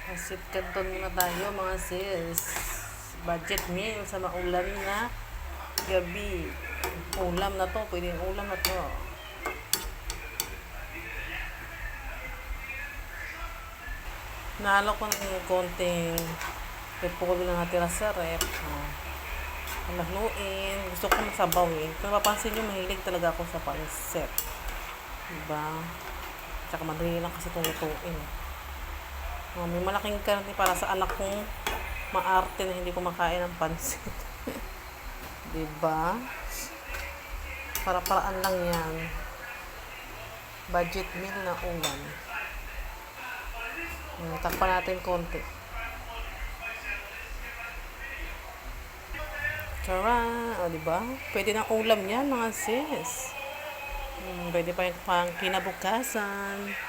Asit kanton muna tayo mga sis. Budget meal sa maulan na gabi. Ulam na to, pwedeng ulam na to. Nalo ko ng konting repolyo na natira sa rep. Lahluin. Gusto ko masabaw eh. Kung mapapansin nyo, mahilig talaga ako sa pansit. Diba? Tsaka madali lang kasi itong lutuin. May malaking karne para sa anak kong maarte na hindi kumakain ng pansit. Diba? Para-paraan lang yan. Budget meal na ulam. Takpan natin konti. Tara! O, diba? Pwede ng ulam yan, mga sis. Pwede pa yung pang kinabukasan.